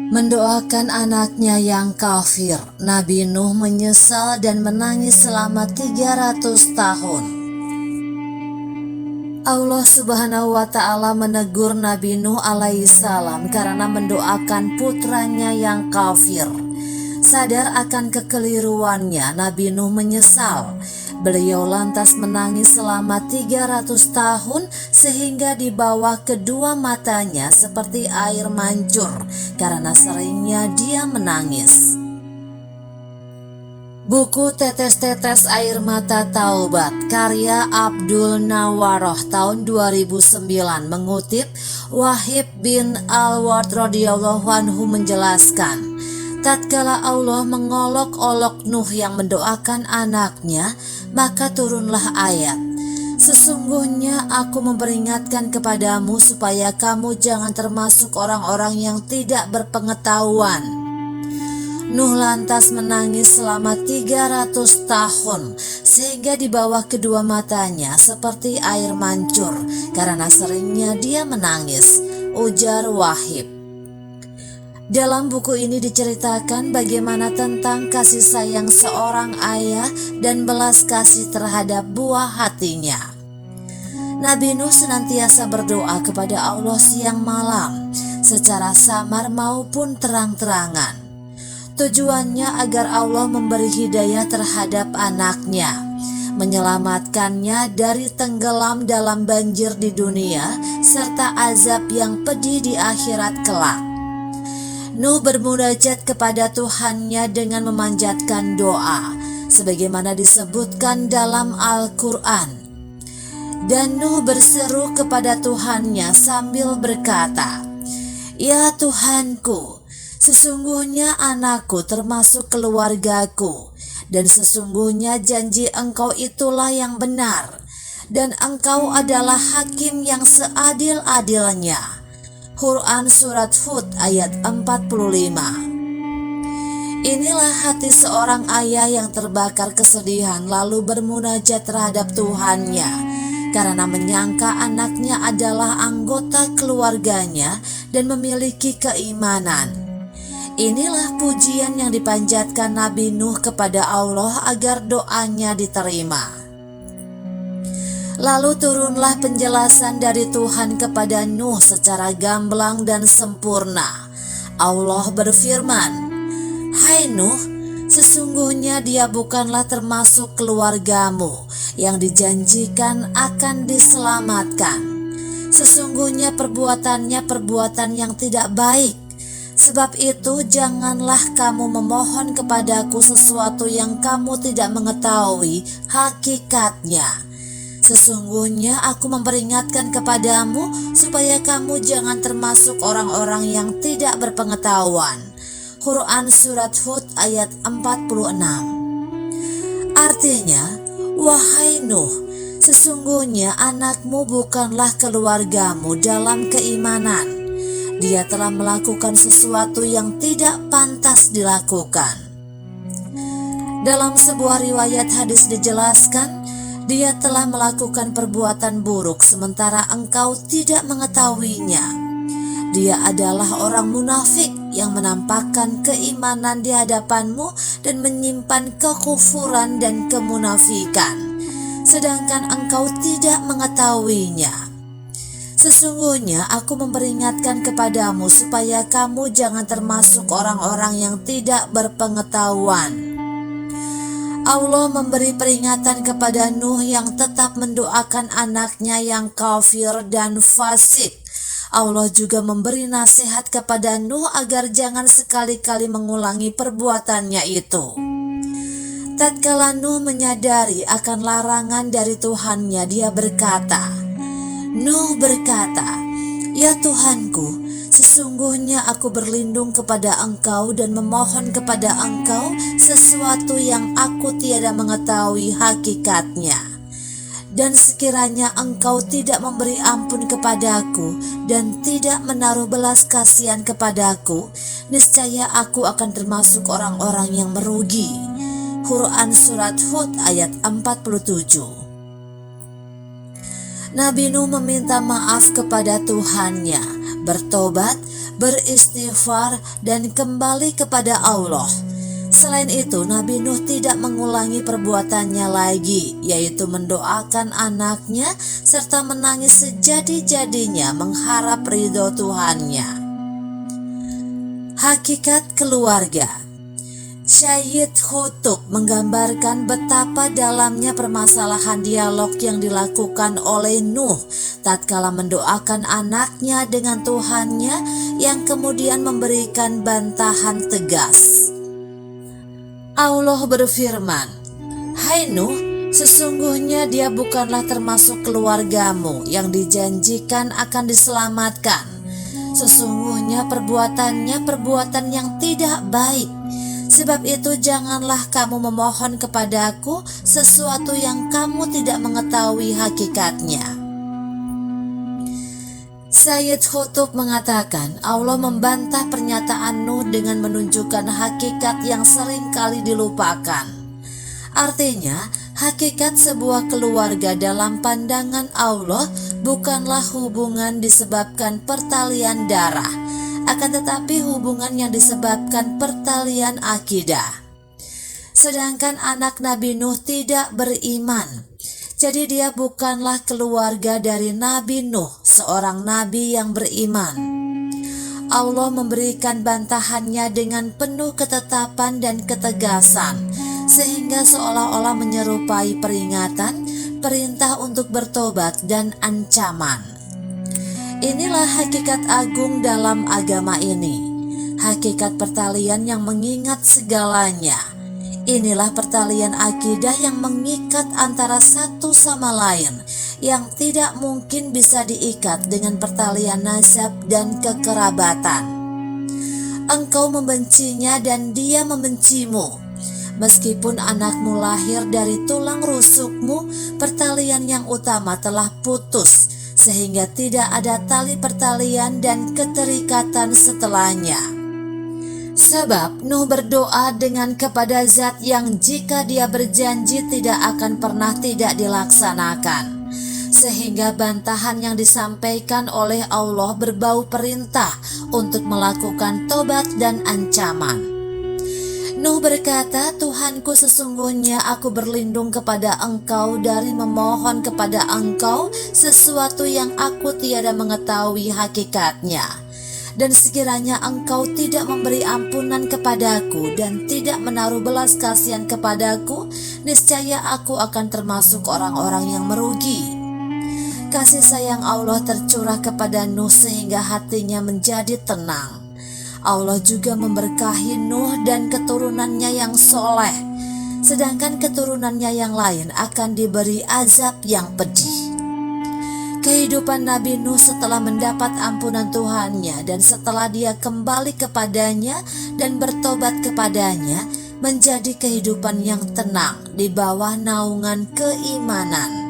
Mendoakan anaknya yang kafir, Nabi Nuh menyesal dan menangis selama 300 tahun. Allah Subhanahu wa Ta'ala menegur Nabi Nuh alaihissalam karena mendoakan putranya yang kafir. Sadar akan kekeliruannya, Nabi Nuh menyesal. Beliau lantas menangis selama 300 tahun sehingga di bawah kedua matanya seperti air mancur karena seringnya dia menangis. Buku Tetes-Tetes Air Mata Taubat karya Abdul Nawaroh tahun 2009 mengutip Wahib bin Al-Ward radhiyallahu anhu menjelaskan, tatkala Allah mengolok-olok Nuh yang mendoakan anaknya, maka turunlah ayat, sesungguhnya aku memperingatkan kepadamu supaya kamu jangan termasuk orang-orang yang tidak berpengetahuan. Nuh lantas menangis selama 300 tahun sehingga di bawah kedua matanya seperti air mancur karena seringnya dia menangis, ujar Wahib. Dalam buku ini diceritakan bagaimana tentang kasih sayang seorang ayah dan belas kasih terhadap buah hatinya. Nabi Nuh senantiasa berdoa kepada Allah siang malam, secara samar maupun terang-terangan. Tujuannya agar Allah memberi hidayah terhadap anaknya, menyelamatkannya dari tenggelam dalam banjir di dunia, serta azab yang pedih di akhirat kelak. Nuh bermunajat kepada Tuhannya dengan memanjatkan doa, sebagaimana disebutkan dalam Al-Quran. Dan Nuh berseru kepada Tuhannya sambil berkata, "Ya Tuhanku, sesungguhnya anakku termasuk keluargaku, dan sesungguhnya janji Engkau itulah yang benar, dan Engkau adalah hakim yang seadil-adilnya." Quran Surat Hud ayat 45. Inilah hati seorang ayah yang terbakar kesedihan lalu bermunajat terhadap Tuhannya karena menyangka anaknya adalah anggota keluarganya dan memiliki keimanan. Inilah pujian yang dipanjatkan Nabi Nuh kepada Allah agar doanya diterima. Lalu turunlah penjelasan dari Tuhan kepada Nuh secara gamblang dan sempurna. Allah berfirman, "Hai Nuh, sesungguhnya dia bukanlah termasuk keluargamu yang dijanjikan akan diselamatkan. Sesungguhnya perbuatannya perbuatan yang tidak baik. Sebab itu janganlah kamu memohon kepadaku sesuatu yang kamu tidak mengetahui hakikatnya. Sesungguhnya aku memperingatkan kepadamu supaya kamu jangan termasuk orang-orang yang tidak berpengetahuan." Quran Surat Hud ayat 46. Artinya, wahai Nuh, sesungguhnya anakmu bukanlah keluargamu dalam keimanan. Dia telah melakukan sesuatu yang tidak pantas dilakukan. Dalam sebuah riwayat hadis dijelaskan, dia telah melakukan perbuatan buruk sementara engkau tidak mengetahuinya. Dia adalah orang munafik yang menampakkan keimanan di hadapanmu dan menyimpan kekufuran dan kemunafikan, sedangkan engkau tidak mengetahuinya. Sesungguhnya aku memperingatkan kepadamu supaya kamu jangan termasuk orang-orang yang tidak berpengetahuan. Allah memberi peringatan kepada Nuh yang tetap mendoakan anaknya yang kafir dan fasik. Allah juga memberi nasihat kepada Nuh agar jangan sekali-kali mengulangi perbuatannya itu. Tatkala Nuh menyadari akan larangan dari Tuhannya, dia berkata, Nuh berkata, "Ya Tuhanku, sesungguhnya aku berlindung kepada Engkau dan memohon kepada Engkau sesuatu yang aku tiada mengetahui hakikatnya. Dan sekiranya Engkau tidak memberi ampun kepadaku dan tidak menaruh belas kasihan kepadaku, niscaya aku akan termasuk orang-orang yang merugi." Quran Surat Hud ayat 47. Nabi Nuh meminta maaf kepada Tuhannya, bertobat, beristighfar, dan kembali kepada Allah. Selain itu, Nabi Nuh tidak mengulangi perbuatannya lagi, yaitu mendoakan anaknya serta menangis sejadi-jadinya mengharap ridho Tuhannya. Hakikat keluarga. Syed Qutb menggambarkan betapa dalamnya permasalahan dialog yang dilakukan oleh Nuh tatkala mendoakan anaknya dengan Tuhannya yang kemudian memberikan bantahan tegas. Allah berfirman, "Hai Nuh, sesungguhnya dia bukanlah termasuk keluargamu yang dijanjikan akan diselamatkan. Sesungguhnya perbuatannya perbuatan yang tidak baik. Sebab itu janganlah kamu memohon kepadaku sesuatu yang kamu tidak mengetahui hakikatnya." Syed Qutb mengatakan Allah membantah pernyataan Nuh dengan menunjukkan hakikat yang sering kali dilupakan. Artinya, hakikat sebuah keluarga dalam pandangan Allah bukanlah hubungan disebabkan pertalian darah, akan tetapi hubungan yang disebabkan pertalian akidah. Sedangkan anak Nabi Nuh tidak beriman, jadi dia bukanlah keluarga dari Nabi Nuh, seorang nabi yang beriman. Allah memberikan bantahannya dengan penuh ketetapan dan ketegasan, sehingga seolah-olah menyerupai peringatan, perintah untuk bertobat, dan ancaman. Inilah hakikat agung dalam agama ini, hakikat pertalian yang mengingat segalanya. Inilah pertalian akidah yang mengikat antara satu sama lain, yang tidak mungkin bisa diikat dengan pertalian nasab dan kekerabatan. Engkau membencinya dan dia membencimu. Meskipun anakmu lahir dari tulang rusukmu, pertalian yang utama telah putus, sehingga tidak ada tali pertalian dan keterikatan setelahnya. Sebab Nuh berdoa dengan kepada zat yang jika dia berjanji tidak akan pernah tidak dilaksanakan. Sehingga bantahan yang disampaikan oleh Allah berbau perintah untuk melakukan tobat dan ancaman. Nuh berkata, "Tuhanku, sesungguhnya aku berlindung kepada Engkau dari memohon kepada Engkau sesuatu yang aku tiada mengetahui hakikatnya. Dan sekiranya Engkau tidak memberi ampunan kepadaku dan tidak menaruh belas kasihan kepadaku, niscaya aku akan termasuk orang-orang yang merugi." Kasih sayang Allah tercurah kepada Nuh sehingga hatinya menjadi tenang. Allah juga memberkahi Nuh dan keturunannya yang soleh, sedangkan keturunannya yang lain akan diberi azab yang pedih. Kehidupan Nabi Nuh setelah mendapat ampunan Tuhannya dan setelah dia kembali kepadanya dan bertobat kepadanya menjadi kehidupan yang tenang di bawah naungan keimanan.